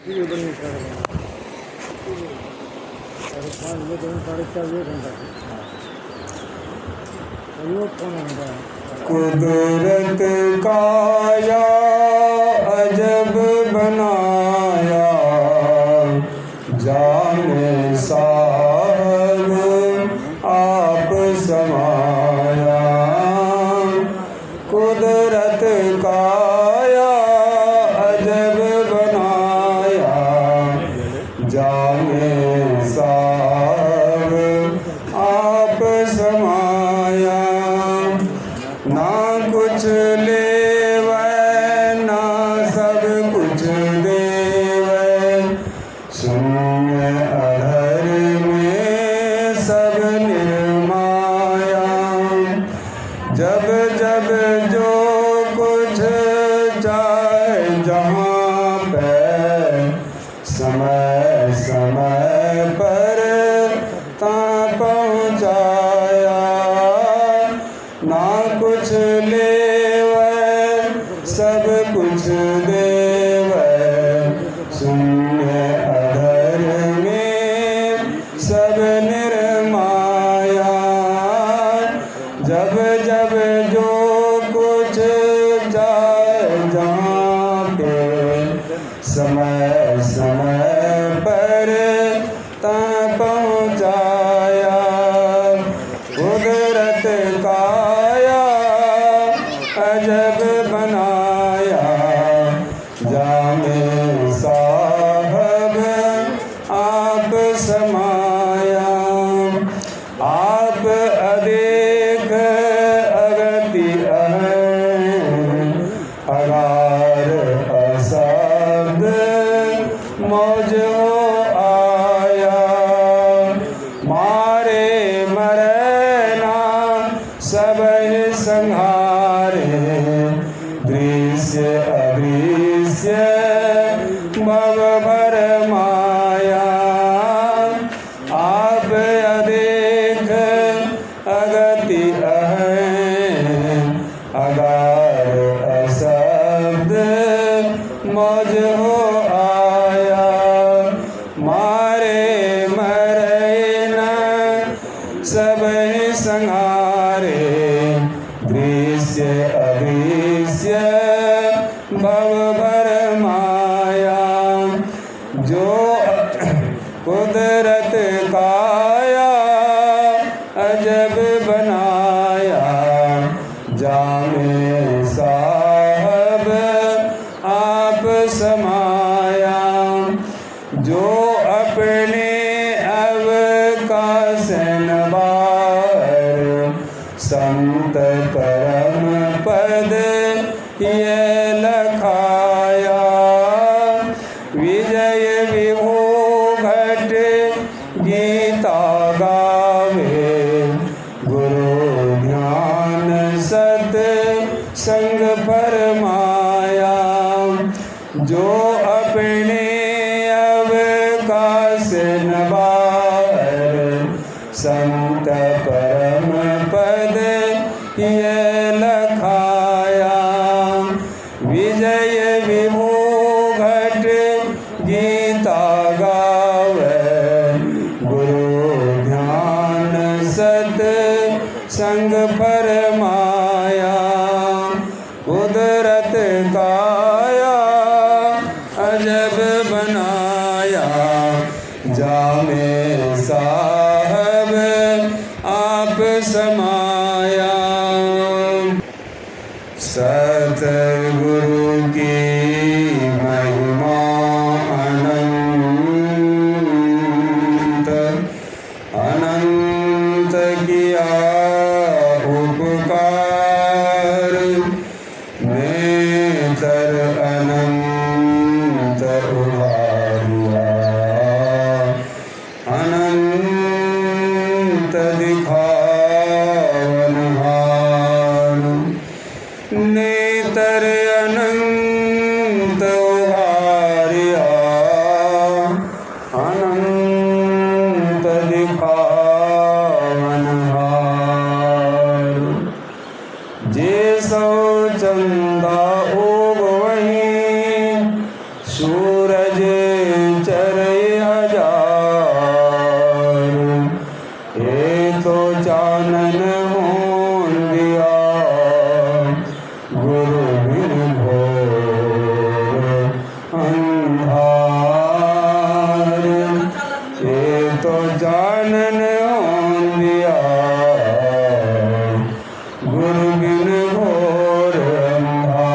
ये बनी कर अरे पाँच ये दिन 4:30 ये घंटा वो कौन है कुदरत का या अजब बनाया जाने साहब आप समाया। कुदरत का या अजब बनाया जाने साहब आप समाया। ना कुछ लेवै ना सब कुछ देवै शून्य अधर में सब निर्माया। जब जब जो कुछ चाहे जहाँ पे समय समय पर ता पहुँचाया। ना कुछ लेवै सब कुछ देवै शून्य अधर में सब निर्माया। जब जब जो कुछ चाहे जहाँ पे समय समय पर ता पहुँचाया। कुदरत का या अजब बनाया जाने साहब आप समाया। आप अदेख अगति अगार अशब्द मौज हो आया। मारे मरना सब संहारे दृश्य अदृश्य भव भर माया। आप अदेख अगति अगार अशब्द मौज हो आया। मारे मरना सब संहारे दृश्य अदृश्य भव भर माया। जो कुदरत का या अजब बनाया जाने साहब आप समाया। जो अपने अवकाश नवार संत परम पद ये लखाया। विजय विभू घट गीता गावे गुरु ध्यान सत संग फरमाया। जो अपने अवकाश नवार संत परम पद ये लखाया। विजय विभू घट गीता गावे गुरु ध्यान सत संग फरमाया। कुदरत का या अजब बनाया जाने साहब आप समाया। सतगुरु की महिमा अनंत अनंत किया उपकार नेतर अनंत उभारिया। अनंत दिखाओ जे चरे हजार, ये तो चानन होन दिया, गुरु बिन घोर अंधार। ये तो जानन होन दिया, गुरु बिन घोर अंधार।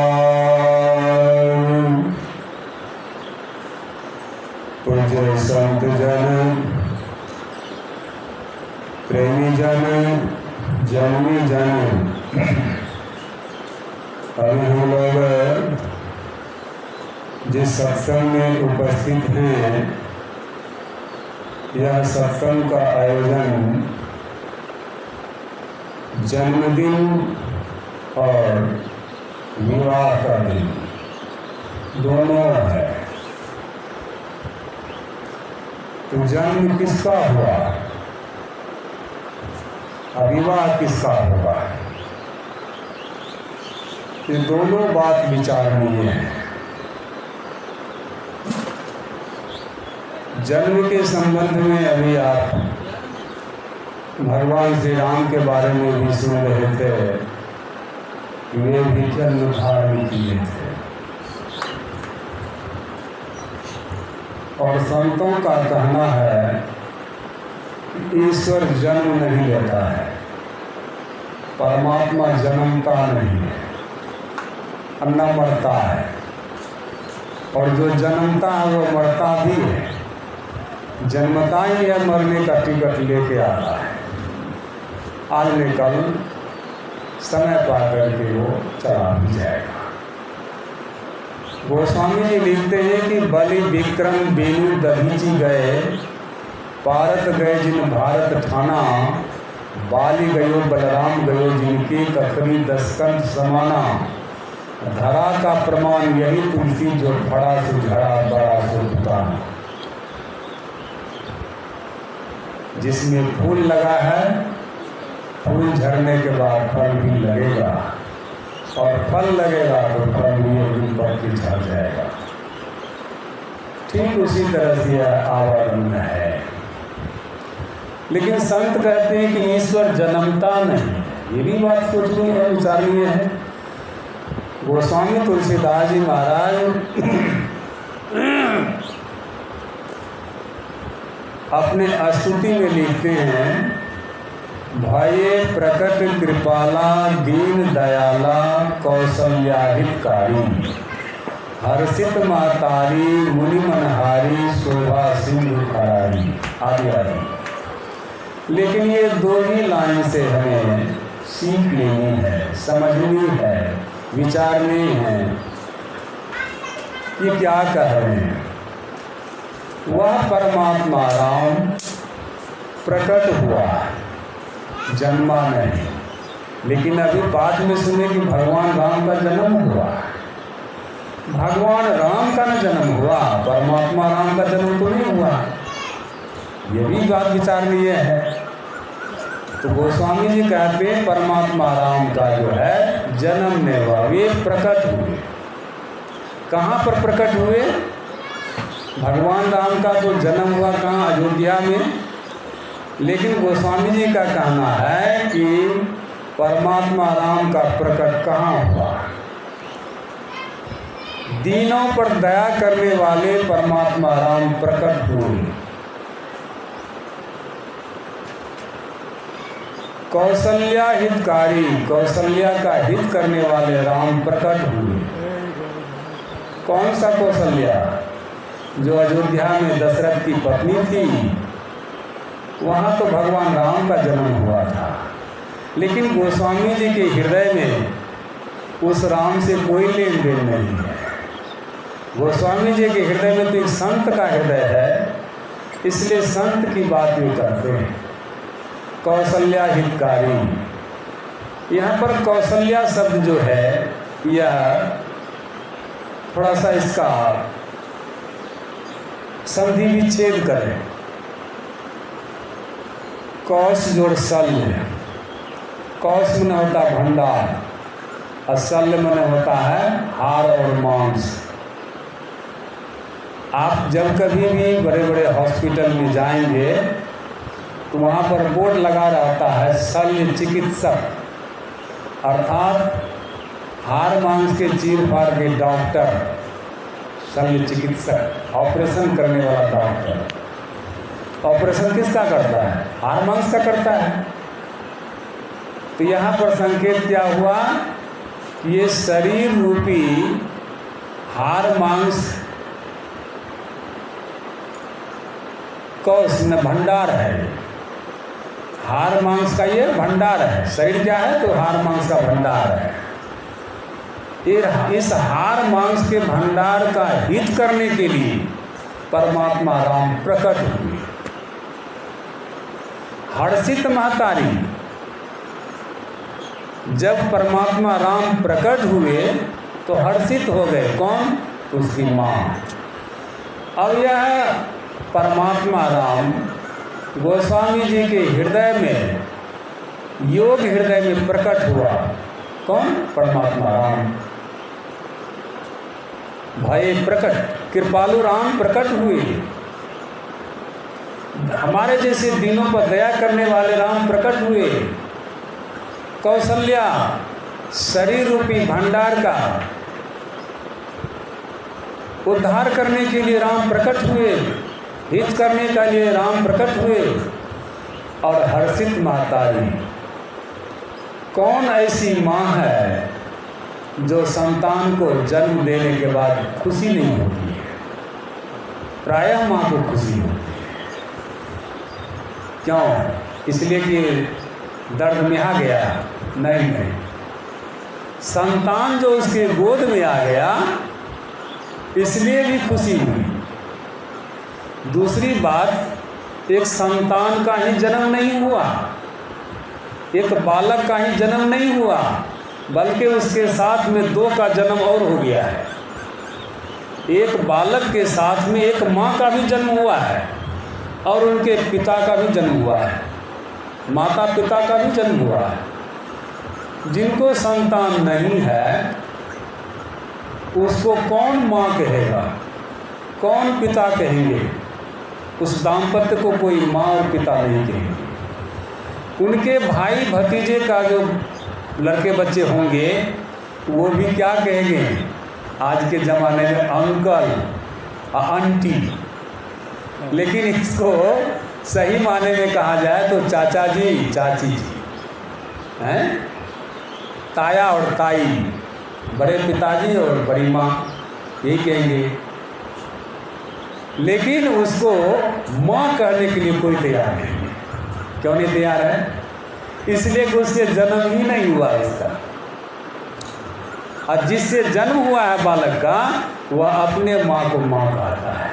पूज्य संत जन, प्रेमी जन, जन्मी जन, अभी हम लोग जिस सत्संग में उपस्थित हैं, यह सत्संग का आयोजन जन्मदिन और विवाह का दिन दोनों है। तो जन्म किसका हुआ, विवाह किसका हुआ, ये दोनों बात विचारणीय है। जन्म के संबंध में अभी आप भगवान श्री राम के बारे में भी सुन रहे थे, वे भी जन्म धारण किए थे। और संतों का कहना है कि ईश्वर जन्म नहीं लेता है, परमात्मा जन्मता नहीं है, न मरता है। और जो जन्मता है वो मरता भी है, जन्मता ही है, मरने का टिकट लेके आता है। आज न कल समय पा करके वो चला भी जाएगा। गोस्वामी जी लिखते हैं कि बलि विक्रम बेनु दधीची गए, पारत गए जिन भारत ठाना, बाली गयो बलराम गयो जिनके कखरी दसकंठ समाना। धरा का प्रमाण यही तुलसी जो फड़ा सुझड़ा बड़ा सुल्तान। जिसमें फूल लगा है, फूल झड़ने के बाद फल भी लगेगा, और फल लगेगा तो फल भी एक दिन पर के झड़ जाएगा। ठीक उसी तरह से यह आवागमन है। लेकिन संत कहते हैं कि ईश्वर जन्मता नहीं। ये भी बात सोचनी है, विचारनी है। गोस्वामी तुलसीदास जी महाराज अपने स्तुति में लिखते हैं, भये प्रकट कृपाला दीन दयाला कौशल्या हितकारी, हर्षित मातारी मुनि मनहारी शोभा सिंधु करारी आदि आदि। लेकिन ये दो ही लाइन से हमें सीख लेनी है, समझनी है, विचारनी है। ये क्या कह रहे हैं? वह परमात्मा राम प्रकट हुआ, जन्मा नहीं। लेकिन अभी पाठ में सुने कि भगवान राम का जन्म हुआ। भगवान राम का न जन्म हुआ, परमात्मा राम का जन्म तो नहीं हुआ। ये भी बात विचारणीय है। तो गोस्वामी जी कहते हैं परमात्मा राम का जो है जन्म नहीं हुआ, वे प्रकट हुए। कहाँ पर प्रकट हुए? भगवान राम का तो जन्म हुआ कहाँ? अयोध्या में। लेकिन गोस्वामी जी का कहना है कि परमात्मा राम का प्रकट कहाँ हुआ? दीनों पर दया करने वाले परमात्मा राम प्रकट हुए। कौशल्या हितकारी, कौशल्या का हित करने वाले राम प्रकट हुए। कौन सा कौशल्या? जो अयोध्या में दशरथ की पत्नी थी, वहाँ तो भगवान राम का जन्म हुआ था। लेकिन गोस्वामी जी के हृदय में उस राम से कोई लेन देन नहीं है। गोस्वामी जी के हृदय में तो एक संत का हृदय है, इसलिए संत की बात ये करते हैं। कौशल्या हितकारी, यहाँ पर कौशल्या शब्द जो है यह थोड़ा सा इसका संधि विच्छेद करें। कौश जोड़ शल्य, कौश में होता भंडार और शल्य में होता है हार और मांस। आप जब कभी भी बड़े बड़े हॉस्पिटल में जाएंगे तो वहाँ पर बोर्ड लगा रहता है शल्य चिकित्सक, अर्थात हाड़ मांस के चीर फाड़ के डॉक्टर, शल्य चिकित्सक, ऑपरेशन करने वाला डॉक्टर। ऑपरेशन किसका करता है? हाड़ मांस का करता है। तो यहाँ पर संकेत क्या हुआ? ये शरीर रूपी हाड़ मांस का भंडार है। हाड़ मांस का ये भंडार है। शरीर क्या है? तो हाड़ मांस का भंडार है। इस हाड़ मांस के भंडार का हित करने के लिए परमात्मा राम प्रकट हुए। हर्षित महतारी, जब परमात्मा राम प्रकट हुए तो हर्षित हो गए। कौन? तो उसकी माँ। अब यह परमात्मा राम गोस्वामी जी के हृदय में, योग हृदय में प्रकट हुआ। कौन? परमात्मा राम। भय प्रकट, कृपालु राम प्रकट हुए। हमारे जैसे दीनों पर दया करने वाले राम प्रकट हुए। कौशल्या, शरीर रूपी भंडार का उद्धार करने के लिए राम प्रकट हुए, हित करने के लिए राम प्रकट हुए। और हर्षित महतारी, कौन ऐसी माँ है जो संतान को जन्म देने के बाद खुशी नहीं होती है? प्रायः माँ को खुशी होती है। क्यों? इसलिए कि दर्द में आ गया? नहीं, संतान जो उसके गोद में आ गया इसलिए भी खुशी हुई। दूसरी बात, एक संतान का ही जन्म नहीं हुआ, एक बालक का ही जन्म नहीं हुआ, बल्कि उसके साथ में दो का जन्म और हो गया है। एक बालक के साथ में एक माँ का भी जन्म हुआ है और उनके पिता का भी जन्म हुआ है, माता पिता का भी जन्म हुआ है। जिनको संतान नहीं है उसको कौन माँ कहेगा, कौन पिता कहेंगे? उस दाम्पत्य को कोई माँ और पिता नहीं कहेंगे। उनके भाई भतीजे का जो लड़के बच्चे होंगे वो भी क्या कहेंगे? आज के ज़माने में अंकल, आंटी, लेकिन इसको सही माने में कहा जाए तो चाचा जी, चाची जी, हैं? ताया और ताई, बड़े पिताजी और बड़ी माँ, यही कहेंगे। लेकिन उसको माँ कहने के लिए कोई तैयार नहीं है। क्यों नहीं तैयार है? इसलिए कि उससे जन्म ही नहीं हुआ इसका। और जिससे जन्म हुआ है बालक का, वह अपने माँ को माँ कहता है,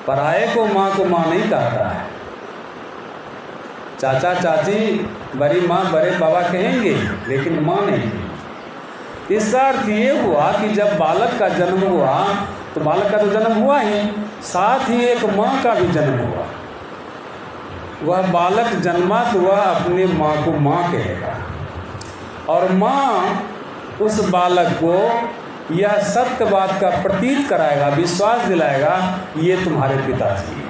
पराये को माँ नहीं कहता है। चाचा चाची, बड़ी माँ बड़े बाबा कहेंगे, लेकिन माँ नहीं। इसका अर्थ ये हुआ कि जब बालक का जन्म हुआ तो बालक का तो जन्म हुआ ही, साथ ही एक माँ का भी जन्म हुआ। वह बालक जन्मा तो वह अपने माँ को माँ कहेगा और माँ उस बालक को यह सत्य बात का प्रतीत कराएगा, विश्वास दिलाएगा, ये तुम्हारे पिताजी हैं।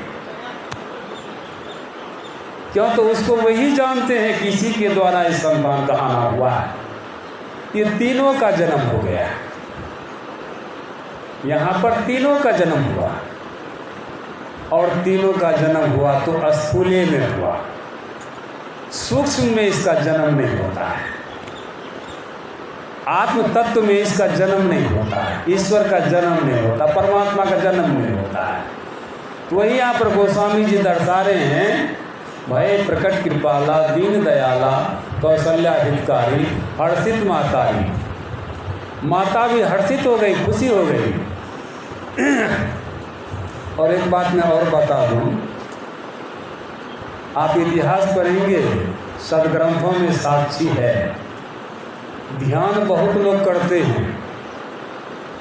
क्यों? तो उसको वही जानते हैं कि इसी के द्वारा इस संतान का आना हुआ है। ये तीनों का जन्म हो गया है। यहाँ पर तीनों का जन्म हुआ और तीनों का जन्म हुआ तो स्थूले में हुआ, सूक्ष्म में इसका जन्म नहीं होता है, आत्म तत्व में इसका जन्म नहीं होता है, ईश्वर का जन्म नहीं होता, परमात्मा का जन्म नहीं होता है। तो वही यहाँ पर गोस्वामी जी दर्शा रहे हैं, भय प्रकट कृपाला दीन दयाला कौशल्या हितकारी हर्षित मातारी। माता भी हर्षित हो गई, खुशी हो गई। और एक बात मैं और बता दूं, आप इतिहास पढ़ेंगे, सदग्रंथों में साक्षी है। ध्यान बहुत लोग करते हैं,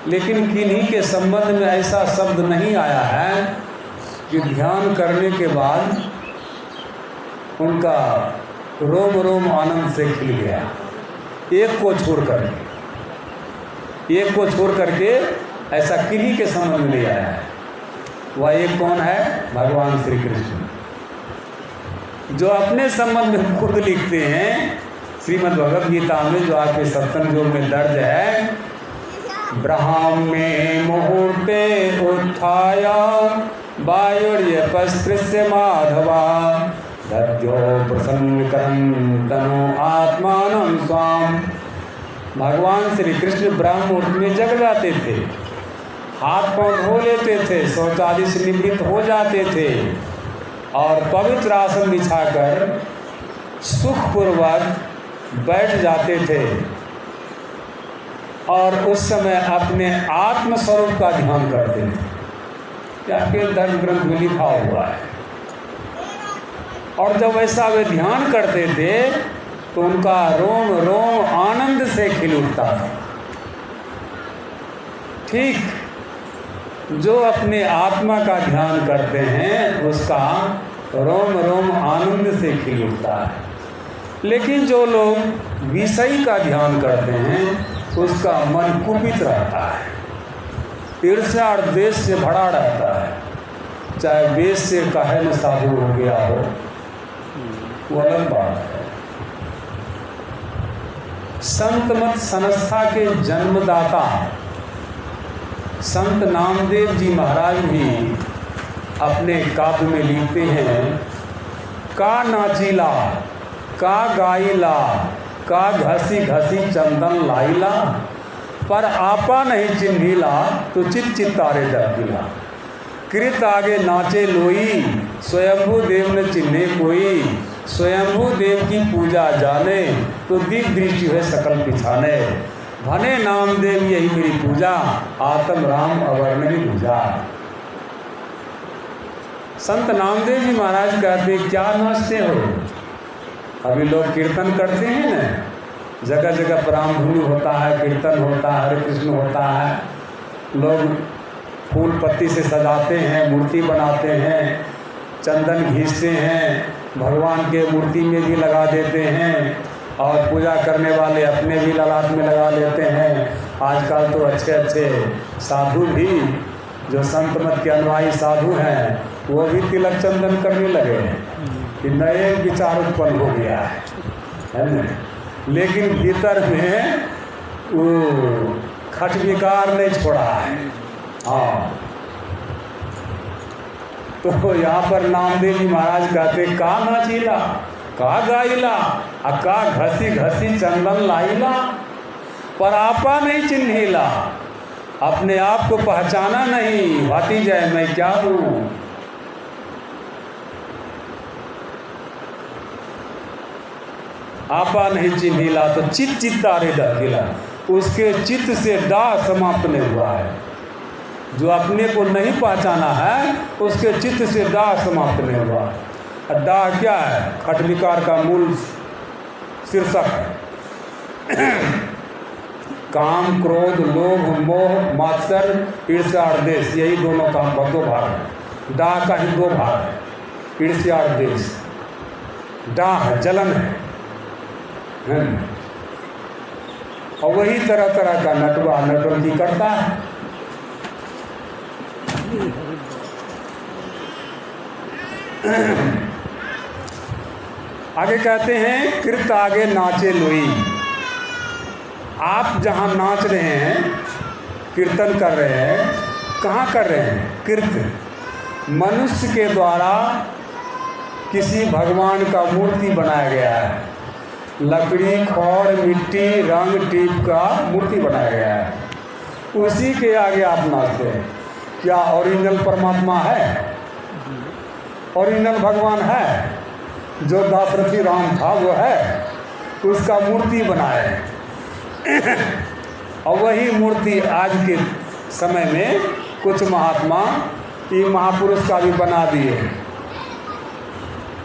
लेकिन किन्हीं के संबंध में ऐसा शब्द नहीं आया है कि ध्यान करने के बाद उनका रोम रोम आनंद से खिल गया। एक को छोड़ करके ऐसा किन्हीं के संबंध में लिया है। वह एक कौन है? भगवान श्री कृष्ण, जो अपने संबंध में खुद लिखते हैं श्रीमद् भगवद गीता में, जो आपके सत्संग योग में दर्ज है। ब्राह्मे मुहूर्ते उत्थाय वायुर्यपस्पृश्य माधवा दद्यो प्रसन्नकरं तनो आत्मानं स्वाम। भगवान श्री कृष्ण ब्रह्म मुहूर्त में जग जाते थे, हाथ पांव धो लेते थे, शौचादि से निवृत्त हो जाते थे और पवित्र आसन बिछाकर सुखपूर्वक बैठ जाते थे और उस समय अपने आत्म स्वरूप का ध्यान करते थे। क्या के धर्म ग्रंथ में लिखा हुआ है। और जब ऐसा वे ध्यान करते थे तो उनका रोम रोम आनंद से खिल उठता था। ठीक जो अपने आत्मा का ध्यान करते हैं उसका रोम रोम आनंद से खिल उठता है। लेकिन जो लोग विषय का ध्यान करते हैं उसका मन कुपित रहता है, ईर्ष्या और द्वेष से भरा रहता है। चाहे वेश से काहे न साधु हो गया हो, वो अलग बात है। संत मत संस्था के जन्मदाता संत नामदेव जी महाराज भी अपने काव्य में लिखते हैं, का नाचीला, का गाइला, का घसी घसी चंदन लाइला, पर आपा नहीं चिन्हिला तो चित चित्तारे डरकिला। कृत आगे नाचे लोई, स्वयंभू देव न चिन्हे कोई, स्वयंभू देव की पूजा जाने तो दिव्य दृष्टि है सकल पिछाने। भने नामदेव यही मेरी पूजा, आत्म राम अवर नहीं पूजा। संत नामदेव जी महाराज कहते क्या नाचते हो? अभी लोग कीर्तन करते हैं ना, जगह जगह राम धुनी होता है, कीर्तन होता है, हरे कृष्ण होता है, लोग फूल पत्ती से सजाते हैं, मूर्ति बनाते हैं, चंदन घींचते हैं, भगवान के मूर्ति में भी लगा देते हैं और पूजा करने वाले अपने भी ललाट में लगा लेते हैं। आजकल तो अच्छे अच्छे साधु भी जो संत मत के अनुयायी साधु हैं वो भी तिलक चंदन करने लगे हैं कि नए विचार उत्पन्न हो गया है ना। लेकिन भीतर में वो खट विकार नहीं छोड़ा है। हाँ, तो यहाँ पर नामदेव जी महाराज कहते का नाचीला, का गाइला, का घसी घसी चंदन लाइला, पर आपा नहीं चिन्हिला, अपने आप को पहचाना नहीं, भाती जाए मैं क्या हूँ। आपा नहीं चिन्हिला तो चित चित्तारे डरकिला, उसके चित्त से डाह समाप्त नहीं हुआ है। जो अपने को नहीं पहचाना है उसके चित्त से डाह समाप्त नहीं हुआ। डाह क्या है? खट विकार का मूल शीर्षक है। काम, क्रोध, लोभ, मोह, मात्सर्य, ईर्ष्या और द्वेष, यही दोनों काम का दो भाग है। डाह का ही दो भाग है, ईर्ष्या और द्वेष। डाह जलन है और वही तरह तरह का नटवा नटवंकी करता है। आगे कहते हैं कृत आगे नाचे लोई। आप जहाँ नाच रहे हैं, कीर्तन कर रहे हैं, कहाँ कर रहे हैं? कृत मनुष्य के द्वारा किसी भगवान का मूर्ति बनाया गया है। लकड़ी, खौर, मिट्टी, रंग, टीप का मूर्ति बनाया गया है, उसी के आगे आप नाचते हैं। क्या ओरिजिनल परमात्मा है? ओरिजिनल भगवान है? जो दाशरथी राम था वो है? उसका मूर्ति बनाए और वही मूर्ति आज के समय में कुछ महात्मा ये महापुरुष का भी बना दिए,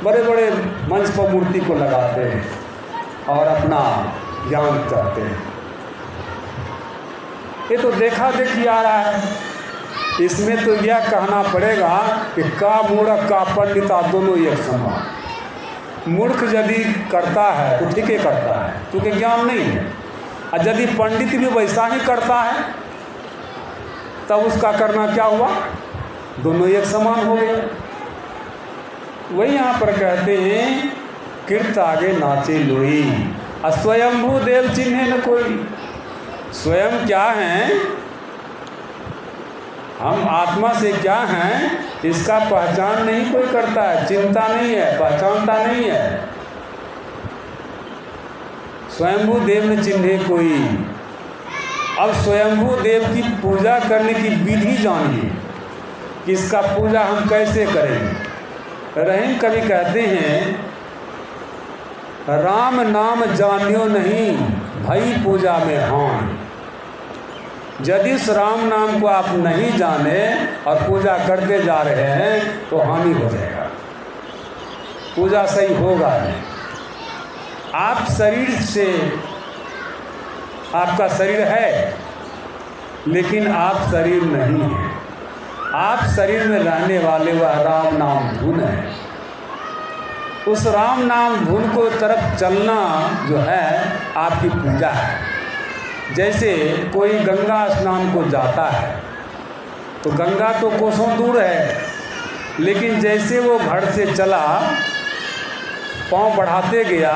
बड़े बड़े मंच पर मूर्ति को लगाते हैं और अपना ज्ञान करते हैं। ये तो देखा देखी आ रहा है। इसमें तो यह कहना पड़ेगा कि का मूर्ख का पंडिता दोनों एक समान। मूर्ख यदि करता है तो ठीक ही करता है क्योंकि ज्ञान नहीं है, और यदि पंडित भी वैसा ही करता है तब उसका करना क्या हुआ, दोनों एक समान हो गए। वही यहाँ पर कहते हैं कीर्त आगे नाचे लोई, स्वयंभू देव चिन्हे न कोई। स्वयं क्या हैं, हम आत्मा से क्या हैं, इसका पहचान नहीं कोई करता है, चिंता नहीं है, पहचानता नहीं है। स्वयंभू देव न चिन्हे कोई। अब स्वयंभू देव की पूजा करने की विधि जानिए कि इसका पूजा हम कैसे करेंगे। रहीम कवि कहते हैं राम नाम जानियो नहीं भई पूजा में हान। यदि इस राम नाम को आप नहीं जाने और पूजा करते जा रहे हैं तो हानि हो जाएगा, पूजा सही होगा नहीं। आप शरीर से, आपका शरीर है लेकिन आप शरीर नहीं हैं। आप शरीर में रहने वाले वह राम नाम धुन है। उस राम नाम धुन को तरफ चलना जो है आपकी पूजा है। जैसे कोई गंगा स्नान को जाता है तो गंगा तो कोसों दूर है, लेकिन जैसे वो घर से चला, पाँव बढ़ाते गया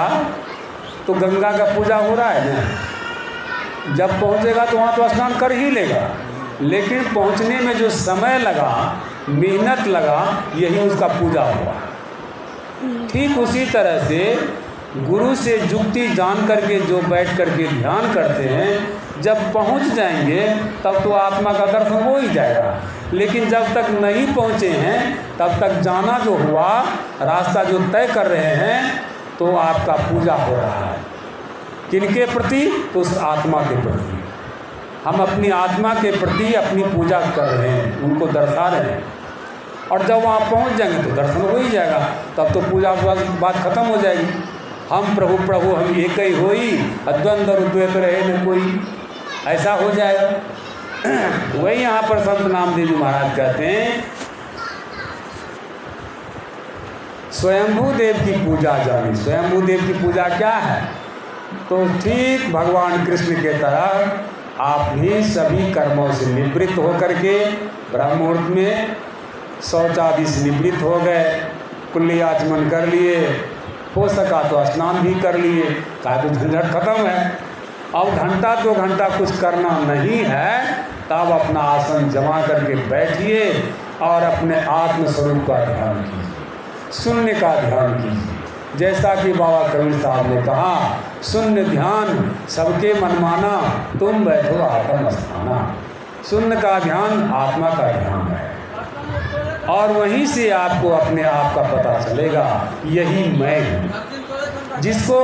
तो गंगा का पूजा हो रहा है ना। जब पहुंचेगा तो वहाँ तो स्नान कर ही लेगा, लेकिन पहुंचने में जो समय लगा, मेहनत लगा, यही उसका पूजा हुआ। ठीक उसी तरह से गुरु से जुक्ति जान करके जो बैठ करके ध्यान करते हैं, जब पहुंच जाएंगे तब तो आत्मा का दर्शन हो ही जाएगा। लेकिन जब तक नहीं पहुंचे हैं तब तक जाना जो हुआ, रास्ता जो तय कर रहे हैं, तो आपका पूजा हो रहा है। किनके प्रति? तो उस आत्मा के प्रति। हम अपनी आत्मा के प्रति अपनी पूजा कर रहे हैं, उनको दर्शा रहे हैं। और जब वहाँ पहुँच जाएंगे तो दर्शन हो ही जाएगा, तब तो पूजा बात खत्म हो जाएगी। हम प्रभु प्रभु हम एक ही होई, अद्वंद उद्वैत रहे न कोई, ऐसा हो जाएगा। वही यहाँ पर संत नामदेव जी महाराज कहते हैं स्वयंभू देव की पूजा जानी। स्वयंभू देव की पूजा क्या है? तो ठीक भगवान कृष्ण के तरह आप भी सभी कर्मों से निवृत्त होकर के ब्रह्म मुहूर्त में शौचादि से निवृत्त हो गए, कुल्ली आचमन कर लिए, हो सका तो स्नान भी कर लिए, कहा तो झंझट खत्म है। अब घंटा 2 घंटा कुछ करना नहीं है, तब अपना आसन जमा करके बैठिए और अपने आत्म स्वरूप का ध्यान कीजिए, शून्य का ध्यान कीजिए। जैसा कि बाबा कबीर साहब ने कहा, शून्य ध्यान सबके मनमाना, तुम बैठो आत्म स्थाना। शून्य का ध्यान आत्मा का ध्यान है, और वहीं से आपको अपने आप का पता चलेगा, यही मैं हूँ। जिसको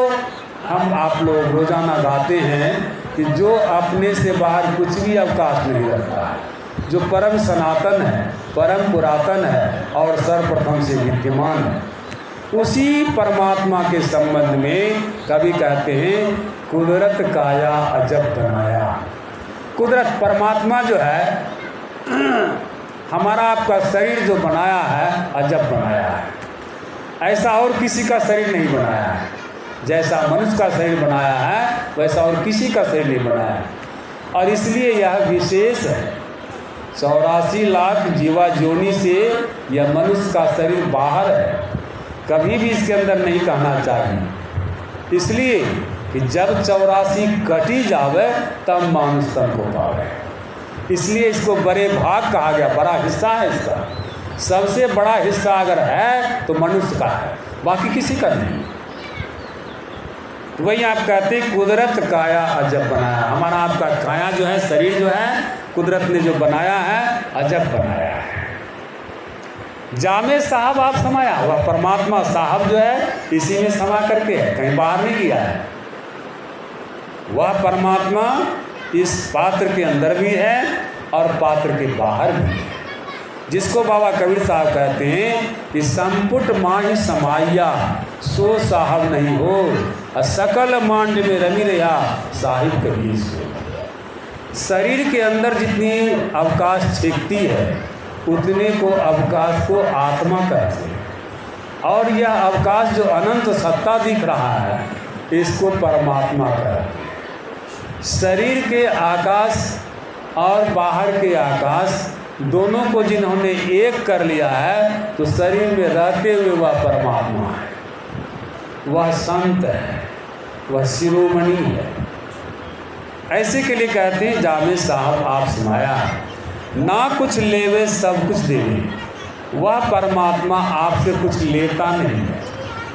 हम आप लोग रोज़ाना गाते हैं कि जो अपने से बाहर कुछ भी अवकाश नहीं रखता है, जो परम सनातन है, परम पुरातन है और सर्वप्रथम से विद्यमान है, उसी परमात्मा के संबंध में कवि कहते हैं कुदरत काया अजब बनाया। कुदरत परमात्मा जो है हमारा आपका शरीर जो बनाया है, अजब बनाया है। ऐसा और किसी का शरीर नहीं बनाया है। जैसा मनुष्य का शरीर बनाया है वैसा और किसी का शरीर नहीं बनाया है। और इसलिए यह विशेष है। 84 लाख जीवा जोनी से यह मनुष्य का शरीर बाहर है, कभी भी इसके अंदर नहीं कहना चाहिए। इसलिए कि जब 84 कटी जावे तब मानुष तन को पावे। इसलिए इसको बड़े भाग कहा गया, बड़ा हिस्सा है इसका। सबसे बड़ा हिस्सा अगर है तो मनुष्य का है, बाकी किसी का नहीं। तो वही आप कहते हैं कुदरत काया अजब बनाया। हमारा आपका काया जो है, शरीर जो है, कुदरत ने जो बनाया है अजब बनाया है। जामे साहब आप समाया, वह परमात्मा साहब जो है इसी में समा करके है, कहीं बाहर नहीं गया है। वह परमात्मा इस पात्र के अंदर भी है और पात्र के बाहर भी है। जिसको बाबा कबीर साहब कहते हैं कि संपुट माही समाया सो साहब नहीं हो, सकल मांड में रमी रहा साहिब कबीर सो। शरीर के अंदर जितनी अवकाश छेकती है उतने को अवकाश को आत्मा कहते हैं, और यह अवकाश जो अनंत सत्ता दिख रहा है इसको परमात्मा कहते हैं। शरीर के आकाश और बाहर के आकाश दोनों को जिन्होंने एक कर लिया है, तो शरीर में रहते हुए वह परमात्मा है, वह संत है, वह शिरोमणि है। ऐसे के लिए कहते हैं जामे साहब आप सुनाया, ना कुछ लेवे सब कुछ देवे। वह परमात्मा आपसे कुछ लेता नहीं है,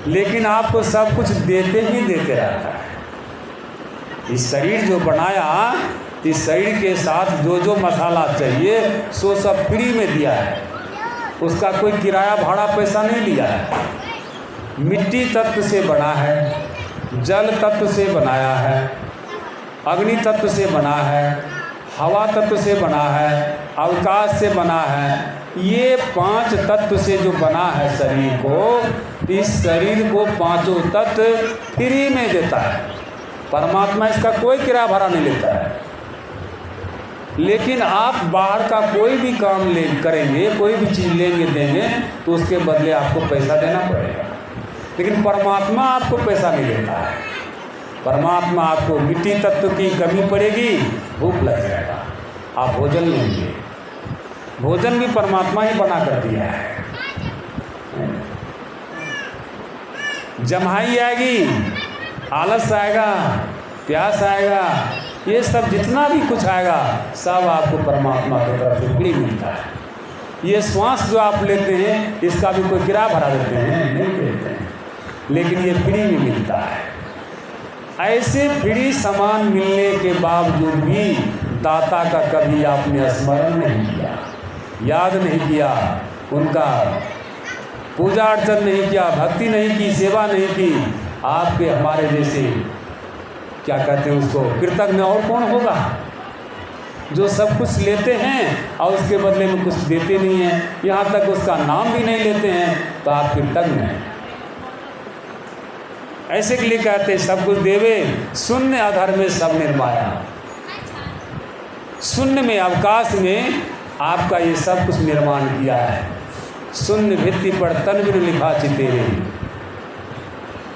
लेकिन आपको सब कुछ देते ही देते रहता है। इस शरीर जो बनाया, इस शरीर के साथ जो जो मसाला चाहिए सो सब फ्री में दिया है, उसका कोई किराया भाड़ा पैसा नहीं लिया है। मिट्टी तत्व से बना है, जल तत्व से बनाया है, अग्नि तत्व से बना है, हवा तत्व से बना है, अवकाश से बना है। ये 5 तत्व से जो बना है शरीर को, इस शरीर को 5 तत्व फ्री में देता है। परमात्मा इसका कोई किराया भाड़ा नहीं लेता है। लेकिन आप बाहर का कोई भी काम करेंगे, कोई भी चीज़ लेंगे देंगे, तो उसके बदले आपको पैसा देना पड़ेगा। लेकिन परमात्मा आपको पैसा नहीं देता है। परमात्मा आपको मिट्टी तत्व की कमी पड़ेगी, भूख लग जाएगा, आप भोजन लेंगे। भोजन भी परमात्मा ही बना कर दिया है। जम्हाई आएगी, आलस आएगा, प्यास आएगा, ये सब जितना भी कुछ आएगा सब आपको परमात्मा की तरफ से फ्री मिलता है। ये श्वास जो आप लेते हैं, इसका भी कोई किराया भरा देते हैं? नहीं देते हैं, लेकिन ये फ्री में मिलता है। ऐसे फ्री सामान मिलने के बावजूद भी दाता का कभी आपने स्मरण नहीं किया, याद नहीं किया, उनका पूजा अर्चन नहीं किया, भक्ति नहीं की, सेवा नहीं की। आपके हमारे जैसे क्या कहते हैं उसको, कृतज्ञ और कौन होगा? जो सब कुछ लेते हैं और उसके बदले में कुछ देते नहीं हैं, यहाँ तक उसका नाम भी नहीं लेते हैं, तो आप कृतज्ञ हैं। ऐसे के लिए कहते हैं सब कुछ देवे, शून्य अधर में सब निर्माया। शून्य में, अवकाश में आपका ये सब कुछ निर्माण किया है। शून्य भित्ति पर तनवीर लिखा चितेरे,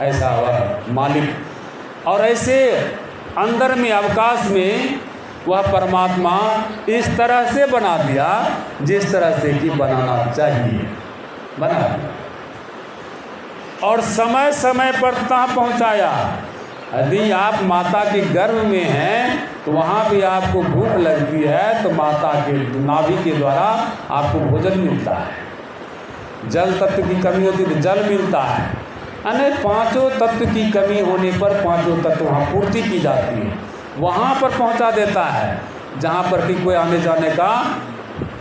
ऐसा वह मालिक। और ऐसे अंदर में, अवकाश में वह परमात्मा इस तरह से बना दिया जिस तरह से कि बनाना चाहिए, बना दिया। और समय समय पर तहाँ पहुँचाया। यदि आप माता के गर्भ में हैं तो वहाँ भी आपको भूख लगती है, तो माता के नाभि के द्वारा आपको भोजन मिलता है। जल तत्व की कमी होती है तो जल मिलता है। यानी 5 तत्व की कमी होने पर 5 तत्व वहाँ पूर्ति की जाती है, वहाँ पर पहुँचा देता है जहाँ पर कि कोई आने जाने का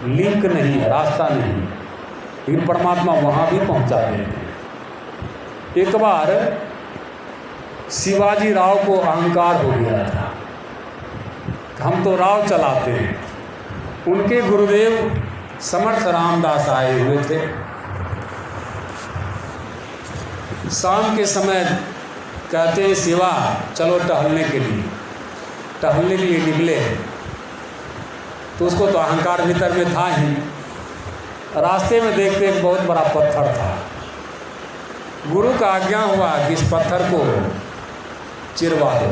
लिंक नहीं है, रास्ता नहीं। लेकिन परमात्मा वहाँ भी पहुँचा देते हैं। एक बार शिवाजी राव को अहंकार हो गया था, हम तो राव चलाते हैं। उनके गुरुदेव समर्थ रामदास आए हुए थे। शाम के समय कहते हैं शिवा चलो टहलने के लिए। टहलने के लिए निकले तो उसको तो अहंकार भीतर में था ही। रास्ते में देखते एक बहुत बड़ा पत्थर था। गुरु का आज्ञा हुआ कि इस पत्थर को चिरवा दो।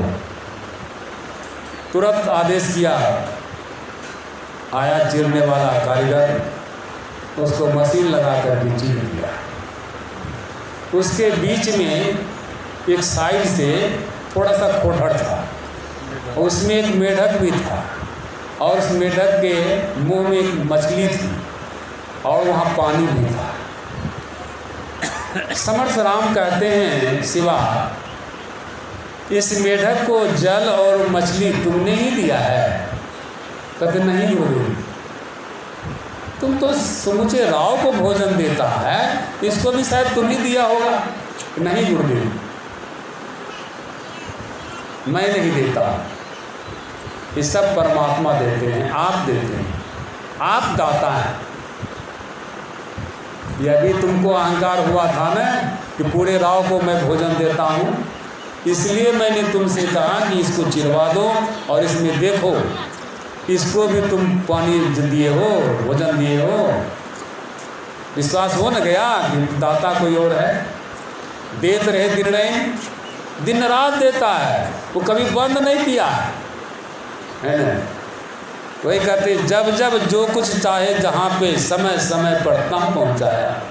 तुरंत आदेश किया, आया चिरने वाला कारीगर, उसको मशीन लगा कर के चीर दिया। उसके बीच में एक साइड से थोड़ा सा खोखड़ था, उसमें एक मेढक भी था, और उस मेढक के मुंह में एक मछली थी, और वहाँ पानी भी था। समर्थ राम कहते हैं शिवा, इस मेढक को जल और मछली तुमने ही दिया है? कहते नहीं गुरु, तुम तो समूचे राव को भोजन देता है, इसको भी शायद तुम ही दिया होगा। नहीं गुरुदेव, मैं नहीं देता, ये सब परमात्मा देते हैं, आप देते हैं, आप दाता हैं। यदि तुमको अहंकार हुआ था ना कि पूरे राव को मैं भोजन देता हूँ, इसलिए मैंने तुमसे कहा कि इसको चिरवा दो और इसमें देखो, इसको भी तुम पानी दिए हो, भोजन दिए हो। विश्वास हो न गया कि दाता कोई और है। देत रहे दिन रात देता है, वो कभी बंद नहीं किया है ना। वही कहते जब जब जो कुछ चाहे जहाँ पे समय समय पर तहाँ पहुँचाया।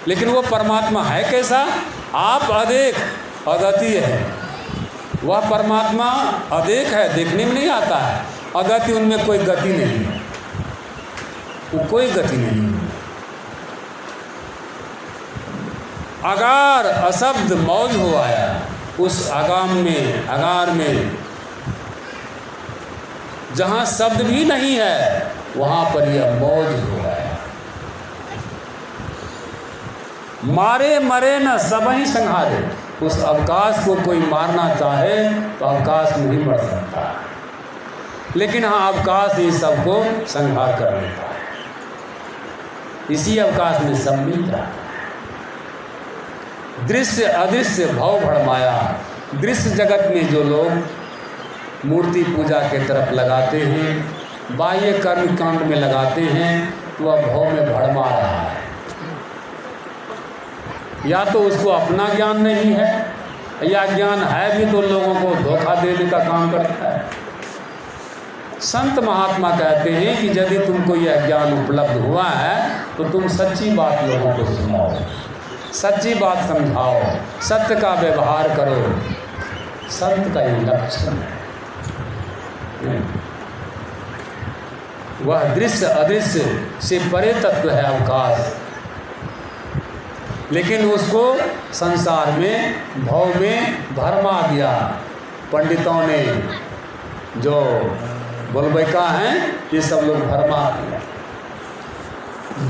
लेकिन वो परमात्मा है कैसा? आप अदेख अद्वितीय है, वह परमात्मा अदेख है, देखने में नहीं आता है। अगति, उनमें कोई गति नहीं है, वो कोई गति नहीं है। अगार अशब्द मौज हो आया, उस आगाम में, अगार में जहाँ शब्द भी नहीं है वहाँ पर यह मौज हो आया। मारे मरे न सबहि संहारे, उस अवकाश को कोई मारना चाहे तो अवकाश नहीं मर सकता, लेकिन हाँ अवकाश ही सबको संहार कर लेता है। इसी अवकाश में सब मिल जाता है। दृश्य अदृश्य भव भड़माया, दृश्य जगत में जो लोग मूर्ति पूजा के तरफ लगाते हैं, बाह्य कर्म कांड में लगाते हैं, तो वह भव में भड़मा रहा है। या तो उसको अपना ज्ञान नहीं है, या ज्ञान है भी तो लोगों को धोखा देने का काम करता है। संत महात्मा कहते हैं कि यदि तुमको यह ज्ञान उपलब्ध हुआ है तो तुम सच्ची बात लोगों को सुनाओ, सच्ची बात समझाओ, सत्य का व्यवहार करो। संत का ये लक्षण है। वह दृश्य अदृश्य से परे तत्व है अवकाश, लेकिन उसको संसार में भव में भरमा दिया पंडितों ने, जो बोलबैका हैं, ये सब लोग भरमा दिया।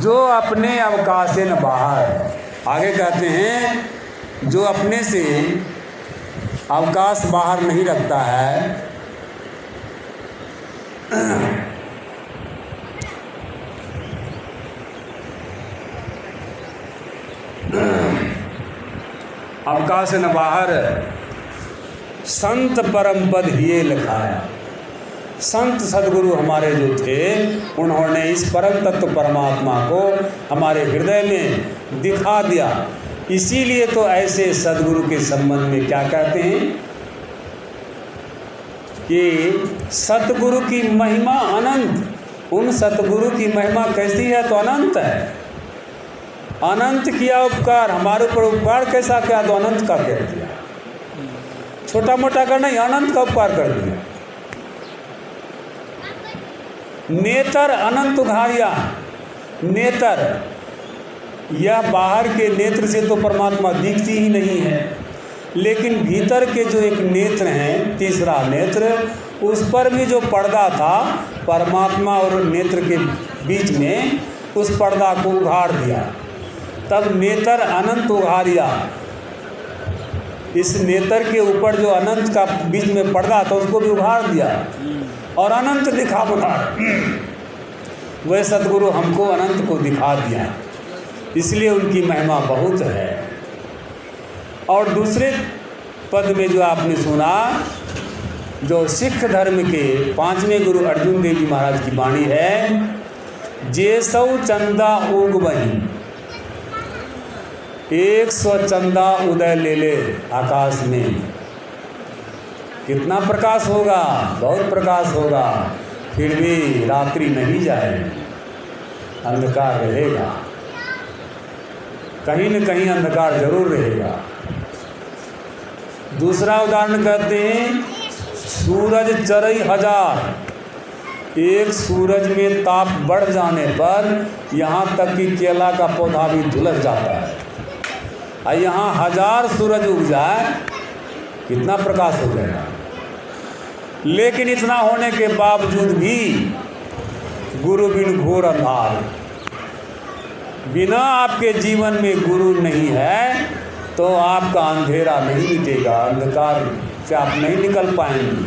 जो अपने अवकाश से न बाहर, आगे कहते हैं जो अपने से अवकाश बाहर नहीं रखता है, अवकाश न बाहर संत परम पद हिये लिखाया। संत सदगुरु हमारे जो थे, उन्होंने इस परम तत्व परमात्मा को हमारे हृदय में दिखा दिया। इसीलिए तो ऐसे सदगुरु के संबंध में क्या कहते हैं कि सतगुरु की महिमा अनंत। उन सतगुरु की महिमा कैसी है? तो अनंत है। अनंत किया उपकार, हमारे ऊपर उपकार कैसा किया? तो अनंत का कह दिया, छोटा मोटा का नहीं, अनंत का उपकार कर दिया। नेतर अनंत उघारिया। नेतर, यह बाहर के नेत्र से तो परमात्मा दिखती ही नहीं है, लेकिन भीतर के जो एक नेत्र हैं, तीसरा नेत्र, उस पर भी जो पर्दा था परमात्मा और नेत्र के बीच में, उस पर्दा को उघाड़ दिया। तब नेतर अनंत उघारिया। इस नेत्र के ऊपर जो अनंत का बीच में पर्दा था उसको भी उघाड़ दिया और अनंत दिखा बुधार। वह सतगुरु हमको अनंत को दिखा दिया, इसलिए उनकी महिमा बहुत है। और दूसरे पद में जो आपने सुना, जो सिख धर्म के 5वें गुरु अर्जुन देव जी महाराज की वाणी है, जे सौ चंदा उग बही, 100 चंदा उदय ले ले आकाश में। कितना प्रकाश होगा? बहुत प्रकाश होगा, फिर भी रात्रि नहीं जाएगी, अंधकार रहेगा, कहीं न कहीं अंधकार जरूर रहेगा। दूसरा उदाहरण कहते हैं, सूरज चरई हजार। एक सूरज में ताप बढ़ जाने पर यहाँ तक कि केला का पौधा भी झुलस जाता है, और यहाँ 1000 सूरज उग जाए, कितना प्रकाश हो जाएगा। लेकिन इतना होने के बावजूद भी गुरु बिन घोर अंधार। बिना आपके जीवन में गुरु नहीं है तो आपका अंधेरा नहीं मिटेगा, अंधकार से आप नहीं निकल पाएंगे,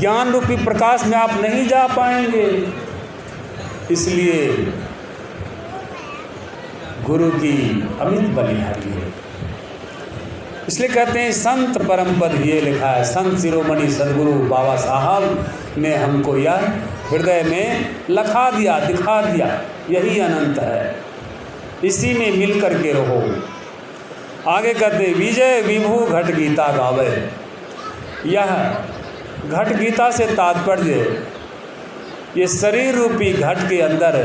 ज्ञान रूपी प्रकाश में आप नहीं जा पाएंगे। इसलिए गुरु की अमित बलिहारी है। इसलिए कहते हैं संत परम पद ये लिखा है। संत शिरोमणि सदगुरु बाबा साहब ने हमको यह हृदय में लखा दिया, दिखा दिया, यही अनंत है, इसी में मिल कर के रहो। आगे कहते विजय विभु घट गीता गावे। यह घट गीता से तात्पर्य ये शरीर रूपी घट के अंदर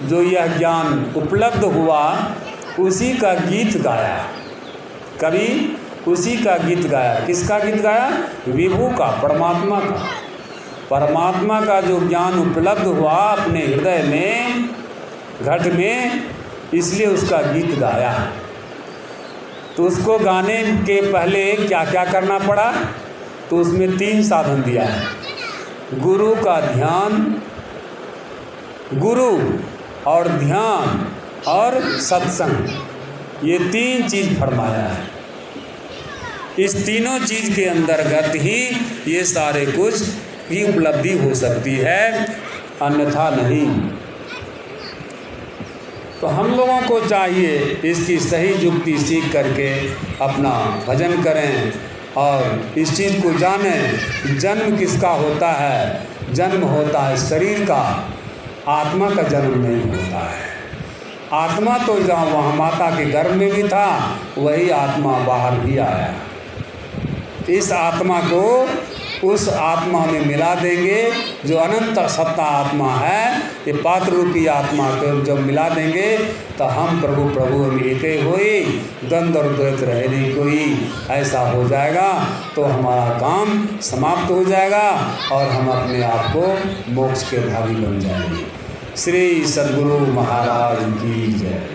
जो यह ज्ञान उपलब्ध हुआ उसी का गीत गाया। कवि उसी का गीत गाया। किसका गीत गाया? विभु का, परमात्मा का। परमात्मा का जो ज्ञान उपलब्ध हुआ अपने हृदय में, घट में, इसलिए उसका गीत गाया। तो उसको गाने के पहले क्या क्या करना पड़ा? तो उसमें 3 साधन दिया है। गुरु का ध्यान, गुरु और ध्यान और सत्संग, ये 3 चीज़ फरमाया है। इस तीनों चीज़ के अंतर्गत ही ये सारे कुछ की उपलब्धि हो सकती है, अन्यथा नहीं। तो हम लोगों को चाहिए इसकी सही युक्ति सीख करके अपना भजन करें और इस चीज़ को जानें। जन्म किसका होता है? जन्म होता है शरीर का, आत्मा का जन्म नहीं होता है। आत्मा तो जहाँ वहाँ माता के गर्भ में भी था, वही आत्मा बाहर भी आया। इस आत्मा को उस आत्मा में मिला देंगे जो अनंत सत्ता आत्मा है। ये पात्र रूपी आत्मा को जब मिला देंगे तो हम प्रभु प्रभु हम एक ही होई, द्वंद्व और द्वैत रहे नहीं कोई, ऐसा हो जाएगा। तो हमारा काम समाप्त हो जाएगा और हम अपने आप को मोक्ष के भागी बन जाएंगे। श्री सद्गुरु महाराज की जय।